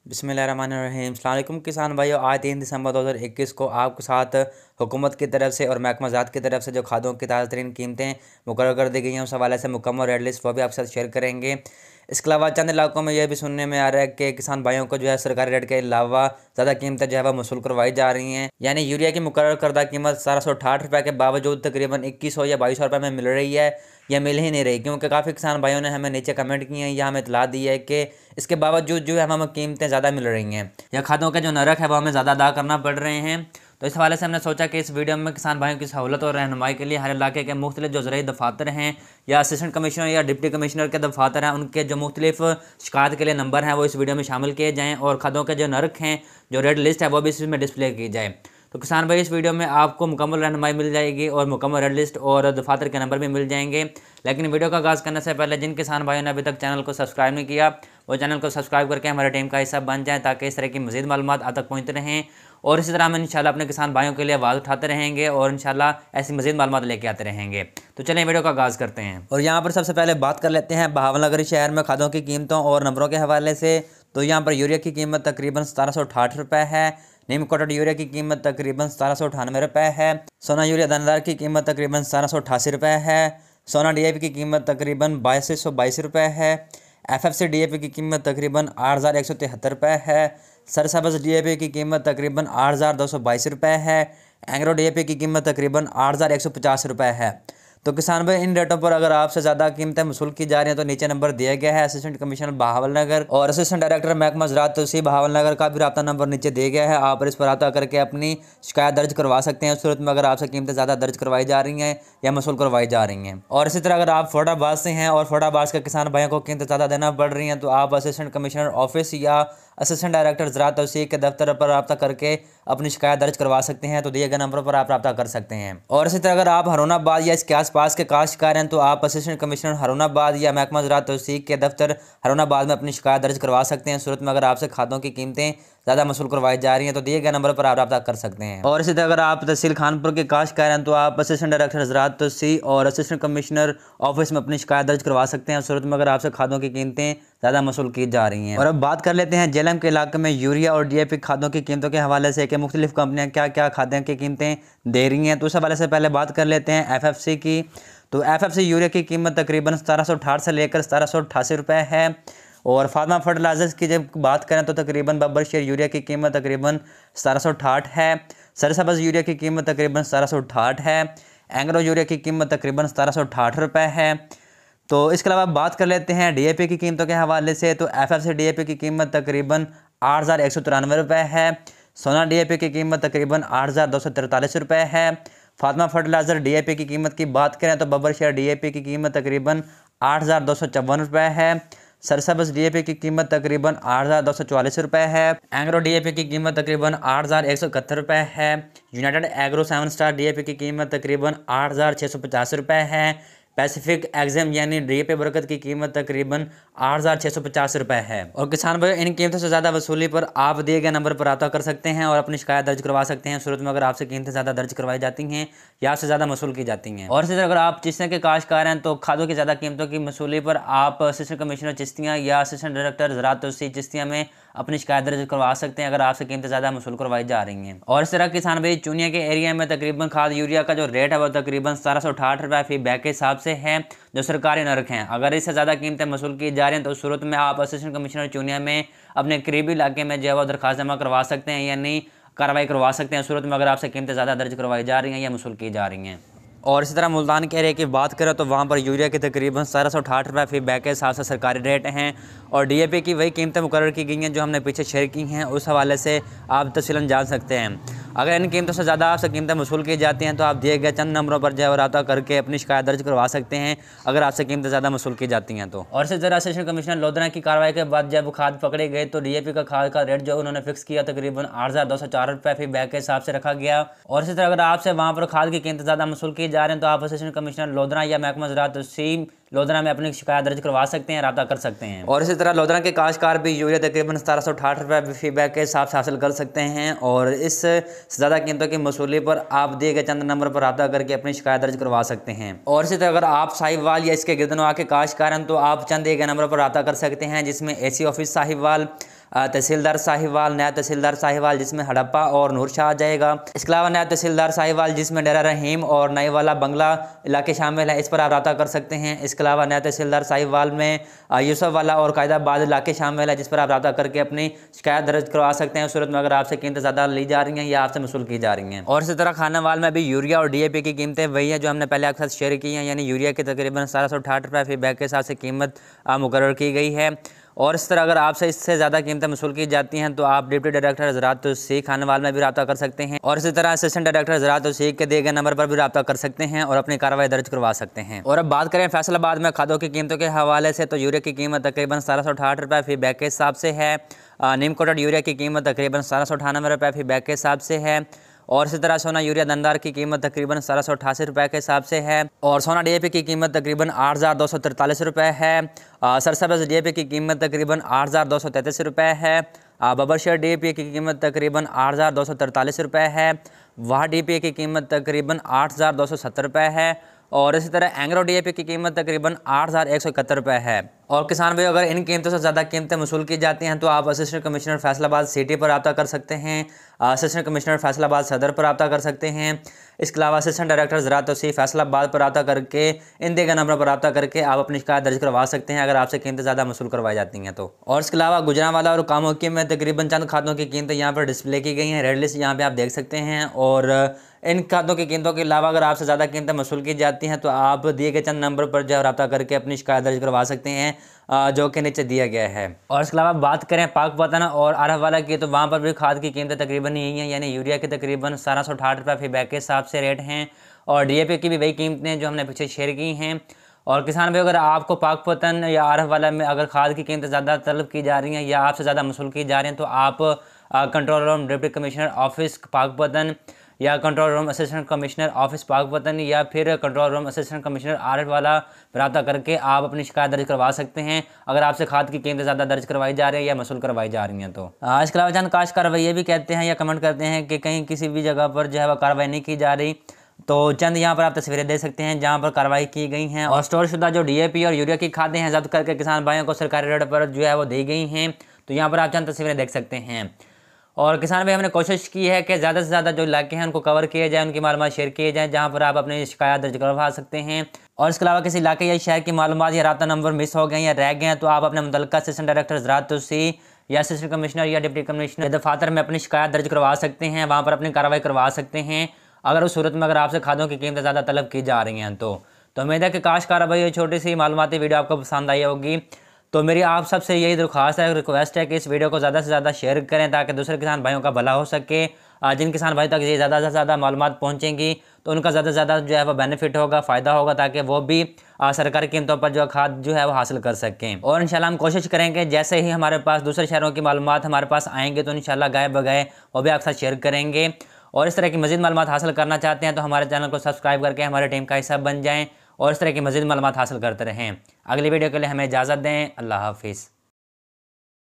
बिस्मिल्लाहिर्रहमानिर्रहीम। अस्सलाम वालेकुम किसान भाइयों, आज 3 दिसंबर 2021 को आपके साथ हुकूमत की तरफ से और महकमा ज़ात की तरफ से जो खादों की ताज़ा तरीन कीमतें मुकर्रर कर दी गई हैं, उस हवाले से मुकम्मल रेट लिस्ट वो भी आपके साथ शेयर करेंगे। इसके अलावा चंद इलाकों में यह भी सुनने में आ रहा है कि किसान भाइयों को जो है सरकारी रेट के अलावा ज़्यादा कीमतें जो है वह वसूल करवाई जा रही हैं। यानी यूरिया की मुकर्रर करदा कीमत 1768 रुपये के बावजूद तकरीबन 2100 या 2200 रुपये में मिल रही है, या मिल ही नहीं रही। क्योंकि काफ़ी किसान भाइयों ने हमें नीचे कमेंट किए हैं या हमें इतला दी है कि इसके बावजूद जो है हमें कीमतें ज़्यादा मिल रही हैं या खादों के जो नरक है वो हमें ज़्यादा अदा करना पड़ रहे हैं। तो इस हवाले से हमने सोचा कि इस वीडियो में किसान भाइयों की सहूलत और रहनुमाई के लिए हर इलाके के मुख्तलिफ जो ज़राई दफातर हैं या असिस्टेंट कमिश्नर या डिप्टी कमिश्नर के दफातर हैं, उनके जो मुख्तलिफ शिकायत के लिए नंबर हैं वो इस वीडियो में शामिल किए जाएँ और खादों के जो नरक हैं, जो रेट लिस्ट है वो भी इसमें डिस्प्ले की जाए। तो किसान भाई, इस वीडियो में आपको मुकम्मल रहनुमाई मिल जाएगी और मुकम्मल रेट लिस्ट और दफातर के नंबर भी मिल जाएंगे। लेकिन वीडियो का आगाज़ करने से पहले जिन किसान भाइयों ने अभी तक चैनल को सब्सक्राइब नहीं किया, वो चैनल को सब्सक्राइब करके हमारे टीम का हिस्सा बन जाएं, ताकि इस तरह की मज़ीद मालूमात आप तक पहुँचते रहें। और इसी तरह हम इंशाल्लाह अपने किसान भाइयों के लिए आवाज़ उठाते रहेंगे और इंशाल्लाह ऐसी मज़ीद मालूमात लेके आते रहेंगे। तो चलिए वीडियो का आगाज़ करते हैं। और यहाँ पर सबसे पहले बात कर लेते हैं बहावलनगर शहर में खादों की कीमतों और नंबरों के हवाले से। तो यहाँ पर यूरिया की कीमत तकरीबन 1768 रुपये है। नीम कोटेड यूरिया की कीमत तकरीबन 1798 रुपये है। सोना यूरिया दानेदार की कीमत तकरीबन 1788 रुपये है। सोना DAP की कीमत तकरीबन 2222 रुपये है। FFC DAP की कीमत तकरीबन 8173 रुपये है। सरसब्ज़ DAP की कीमत तकरीबन 8222 रुपये है। एंग्रो DAP की कीमत तकरीबन 8150 रुपये है। तो किसान भाई, इन रेटों पर अगर आपसे ज़्यादा कीमतें वसूल की जा रही हैं तो नीचे नंबर दिया गया है। असिस्टेंट कमिश्नर बहावलनगर और असिस्टेंट डायरेक्टर महकमा ज़राअत तहसील बहावलनगर का भी रब्ता नंबर नीचे दिया गया है। आप इस पर रब्ता करके अपनी शिकायत दर्ज करवा सकते हैं, उस सूरत में अगर आपसे कीमतें ज़्यादा दर्ज करवाई जा रही हैं या वसूल करवाई जा रही हैं। और इसी तरह अगर आप फर्रुखाबाद से हैं और फर्रुखाबाद के किसान भाइयों को कीमतें ज़्यादा देना पड़ रही हैं, तो आप असिस्टेंट कमिश्नर ऑफिस या असिस्टेंट डायरेक्टर ज़राअत तहसील के दफ्तर पर रब्ता करके अपनी शिकायत दर्ज करवा सकते हैं। तो दिए गए नंबरों पर आप रब्ता कर सकते हैं। और इसी तरह अगर आप हरुणाबाद या इसके आसपास के काश्तकार हैं, तो आप असिस्टेंट कमिश्नर हरुणाबाद या महकमा ज़राअत तहसील के दफ्तर हरुणाबाद में अपनी शिकायत दर्ज करवा सकते हैं। सूरत में अगर आपसे खादों की कीमतें ज़्यादा वसूल करवाई जा रही हैं, तो दिए गए नंबर पर आप रब्ता कर सकते हैं। और इसी तरह अगर आप तहसील खानपुर के काश्तकार हैं, तो आप असिस्टेंट डायरेक्टर ज़राअत तहसील और असिस्टेंट कमिश्नर ऑफिस में अपनी शिकायत दर्ज करवा सकते हैं। सूरत में अगर आपसे खादों की कीमतें ज़्यादा वसूल की जा रही हैं। और अब बात कर लेते हैं जेलम के इलाके में यूरिया और DAP खादों की कीमतों के हवाले से कि मुख्तलिफ कंपनियां क्या क्या खादों की कीमतें दे रही हैं। तो उस हवाले से पहले बात कर लेते हैं FFC की। तो FFC यूरिया की कीमत तकरीबन 1768 से लेकर 1788 रुपये है। और फार्मा फर्टिलाइजर्स की जब बात करें तो तकरीबन बब्बर शेयर यूरिया की कीमत तकरीबन 1768 है। सरसब्ज़ यूरिया की कीमत तकरीबन 1768 है। एंग्रो यूरिया की कीमत तकरीबन 1768 रुपये है। तो इसके अलावा बात कर लेते हैं DAP की कीमतों के हवाले से। तो FFC DAP की कीमत तकरीबन 8193 रुपये है। सोना DAP की कीमत तकरीबन 8243 रुपये है। फार्मा फर्टिलाइज़र DAP की कीमत की बात करें तो बब्बर शेयर DAP की कीमत तकरीबन 8254 रुपये है। सरसब्ज़ DAP की कीमत तकरीबन 8244 रुपये है। एंग्रो DAP की कीमत तकरीबन 8171 रुपये है। यूनाइटेड एग्रो 7 स्टार DAP की कीमत तकरीबन 8650 रुपये है। पैसिफिक एक्सम यानी DAP बरकत की कीमत तकरीबन 8650 रुपये है। और किसान भाई, इन कीमतों से ज़्यादा वसूली पर आप दिए गए नंबर पर रब्ता कर सकते हैं और अपनी शिकायत दर्ज करवा सकते हैं। सूरत में अगर आपसे कीमतें ज़्यादा दर्ज करवाई जाती हैं या आपसे ज़्यादा वसूल की जाती हैं। और इसी तरह अगर आप चिश्तिया के काश्तकार हैं, तो खादों की ज़्यादा कीमतों की वसूली पर आप असिस्टेंट कमिश्नर चिश्तिया या असिस्टेंट डायरेक्टर ज़राअत तहसील चिश्तिया में अपनी शिकायत दर्ज करवा सकते हैं अगर आपसे कीमतें ज़्यादा वसूल करवाई जा रही हैं। और इस तरह किसान भाई, चुनिया के एरिया में तकरीबन खाद यूरिया का जो रेट है वो तकरीबन 1768 रुपये फी बैग के हिसाब से है, जो सरकारी नरक हैं। अगर इससे ज़्यादा कीमतें वसूल की जा रही हैं तो सूरत में आप असिस्टेंट कमिश्नर चुनिया में अपने करीबी इलाके में जो है वो दरखास्त जमा करवा सकते हैं, यानी कार्रवाई करवा सकते हैं। सूरत में अगर आपसे कीमतें ज़्यादा दर्ज करवाई जा रही हैं या वसूल की जा रही हैं। और इसी तरह मुल्तान के एरिया की बात करें तो वहाँ पर यूरिया के तकरीबन 1768 रुपये फी बैग के हिसाब से सरकारी रेट हैं और DAP की वही कीमतें मुकर्रर की गई हैं जो हमने पीछे शेयर की हैं। उस हवाले से आप तफसीलन जान सकते हैं। अगर इन कीमतों से ज़्यादा आपसे कीमतें वसूल की जाती हैं तो आप दिए गए चंद नंबरों पर जो है रब्ता करके अपनी शिकायत दर्ज करवा सकते हैं अगर आपसे कीमतें ज़्यादा वसूल की जाती हैं तो। और इसी तरह असिस्टेंट कमिश्नर लोधरा की कार्रवाई के बाद जब खाद पकड़े गए तो DAP का खाद का रेट जो उन्होंने फिक्स किया तकरीबन 8204 रुपये फी बैग के हिसाब से रखा गया। और इसी तरह अगर आपसे वहाँ पर खाद की कीमतें ज़्यादा वसूल की जा रही हैं तो आप असिस्टेंट कमिश्नर लोधरा या महकमा ज़राअत तहसील लोधरा में अपनी शिकायत दर्ज करवा सकते हैं, रब्ता कर सकते हैं। और इसी तरह लोधरा के काश्तकार भी यूरिया तकरीबन 1768 रुपये फी बैग के हिसाब से हासिल कर सकते हैं। और इस ज़्यादा कीमतों की वसूली पर आप दिए गए चंद नंबर पर रब्ता करके अपनी शिकायत दर्ज करवा सकते हैं। और इसी तरह अगर आप साहिवाल या इसके गिरदनवा के काश्तकार हैं तो आप चंद दिए गए नंबर पर रब्ता कर सकते हैं, जिसमें AC ऑफिस साहिवाल, तहसीलदार साहिवाल, नायब तहसीलदार साहिवाल जिसमें हड़प्पा और नूरशाह आ जाएगा। इसके अलावा नायब तहसीलदार साहिवाल जिसमें डेरा रहीम और नई वाला बंगला इलाके शामिल है, इस पर आप रब्ता कर सकते हैं। इसके अलावा नायब तहसीलदार साहिवाल में यूसुफ वाला और कायदाबाद इलाके शामिल है, जिस पर आप रब्ता करके अपनी शिकायत दर्ज करवा सकते हैं, उस सूरत में अगर आपसे कीमतें ज़्यादा ली जा रही हैं या आपसे वसूल की जा रही हैं। और इसी तरह खानावाल में भी यूरिया और DAP की कीमतें वही हैं जो हमने पहले आपके साथ शेयर की हैं, यानी यूरिया की तकरीबन 1768 रुपये फी बैग के हिसाब से कीमत मुकर्रर की गई है। और इस तरह अगर आपसे इससे ज़्यादा कीमतें वसूल की जाती हैं तो आप डिप्टी डायरेक्टर ज़राअत तौसीक़ खानावाल में भी रब्ता कर सकते हैं, और इसी तरह असिस्टेंट डायरेक्टर ज़राअत तौसीक़ के दिए गए नंबर पर भी रब्ता कर सकते हैं और अपनी कार्रवाई दर्ज करवा सकते हैं। और अब बात करें फैसलाबाद में खादों की कीमतों के हवाले से, तो यूरिया की कीमत तकरीबन 1768 रुपये फी बैग के हिसाब से है। नीम कोटेड यूरिया की कीमत तकरीबन 1798 रुपये फी बैग के हिसाब से है। और इसी तरह सोना यूरिया दंदार की कीमत तकरीबन 1788 रुपये के हिसाब से है। और सोना DAP की कीमत तकरीबन 8243 रुपये है। सरसब्ज़ DAP की कीमत तकरीबन 8233 रुपये है। बबरशेर DAP की कीमत तकरीबन 8243 रुपये है। वाह DAP की कीमत तकरीबन 8270 रुपये है। और इसी तरह एंग्रो DAP की कीमत तकरीबन 8171 रुपये है। और किसान भाई, अगर इन कीमतों से ज़्यादा कीमतें वसूल की जाती हैं तो आप असिस्टेंट कमिश्नर फैसलाबाद सिटी पर रब्ता कर सकते हैं, असिस्टेंट कमिश्नर फैसलाबाद सदर पर रब्ता कर सकते हैं। इसके अलावा असिस्टेंट डायरेक्टर ज़राअत तौसीक़ फैसलाबाद पर रब्ता करके इन दिए गए नंबर पर रब्ता करके आप अपनी शिकायत दर्ज करवा सकते हैं अगर आपसे कीमतें ज़्यादा वसूल करवाई जाती हैं तो। और इसके अलावा गुजरांवाला और कामोकी में तकरीबन चंद खातों की कीमतें यहाँ पर डिस्प्ले की गई हैं, रेड लिस्ट यहाँ पर आप देख सकते हैं। और इन खातों की कीमतों के अलावा अगर आपसे ज़्यादा कीमतें वसूल की जाती हैं तो आप दिए गए चंद नंबर पर जो है रब्ता करके अपनी शिकायत दर्ज करवा सकते हैं, जो कि नीचे दिया गया है। और इसके अलावा बात करें पाकपतन और आरहवाला की, तो वहाँ पर भी खाद की कीमतें तकरीबन यही हैं, यानी यूरिया की तकरीबन 1768 रुपये फी बैग के हिसाब से रेट हैं, और DAP की भी वही कीमतें जो हमने पीछे शेयर की हैं। और किसान भाई, अगर आपको पाकपतन या आरहवाला में अगर खाद की कीमतें ज़्यादा तलब की जा रही हैं या आपसे ज़्यादा वसूल की जा रही हैं तो आप control room deputy commissioner office Pakpattan या control room assistant commissioner office Pakpattan या फिर कंट्रोल रूम असिस्टेंट कमिश्नर आरहवाला रब्ता करके आप अपनी शिकायत दर्ज करवा सकते हैं अगर आपसे खाद की कीमतें ज़्यादा दर्ज करवाई जा रही है या वसूल करवाई जा रही हैं तो। इसके अलावा चंद काश्तकार ये भी कहते हैं या कमेंट करते हैं कि कहीं किसी भी जगह पर जो है वह कार्रवाई नहीं की जा रही, तो चंद यहाँ पर आप तस्वीरें दे सकते हैं जहाँ पर कार्रवाई की गई हैं। और स्टोर शुदा जो DAP और यूरिया की खादें हैं जब्त करके किसान भाइयों को सरकारी रेट पर जो है वो दी गई हैं, तो यहाँ पर आप चंद तस्वीरें देख सकते हैं। और किसान भाई, हमने कोशिश की है कि ज़्यादा से ज़्यादा जो इलाके हैं उनको कवर किए जाए, उनकी मालूमात शेयर किए जाएँ जहाँ पर आप अपनी शिकायत दर्ज करवा सकते हैं। और इसके अलावा किसी इलाके या शहर की मालूमात या रब्ता नंबर मिस हो गए या रह गए हैं तो आप अपने मुतल्लिका असिस्टेंट डायरेक्टर ज़राअत तौसीक़ या असिस्टेंट कमिश्नर या डिप्टी कमिश्नर दफातर में अपनी शिकायत दर्ज करवा सकते हैं, वहाँ पर अपनी कार्रवाई करवा सकते हैं अगर उस सूरत में अगर आपसे खादों की कीमतें ज़्यादा तलब की जा रही हैं तो। उम्मीद है कि काश्तकार भाई ये छोटी सी मालूमाती वीडियो आपको पसंद आई होगी। तो मेरी आप सबसे यही दरख्वास्त है, रिक्वेस्ट है कि इस वीडियो को ज़्यादा से ज़्यादा शेयर करें ताकि दूसरे किसान भाइयों का भला हो सके। जिन किसान भाई तक ये ज़्यादा से ज़्यादा मालूमात पहुँचेंगी तो उनका ज़्यादा से ज़्यादा जो है वो बेनिफिट होगा, फ़ायदा होगा, ताकि वो भी सरकारी कीमतों पर जो खाद जो है वो हासिल कर सकें। और इंशाल्लाह हम कोशिश करेंगे जैसे ही हमारे पास दूसरे शहरों की मालूमात हमारे पास आएंगे तो इंशाल्लाह गाए बगाए वो भी आपके साथ शेयर करेंगे। और इस तरह की मज़ीद मालूमात हासिल करना चाहते हैं तो हमारे चैनल को सब्सक्राइब करके हमारे टीम का हिस्सा बन जाएँ और इस तरह की मज़ीद मालूमात हासिल करते रहें। अगली वीडियो के लिए हमें इजाज़त दें। अल्लाह हाफिज़।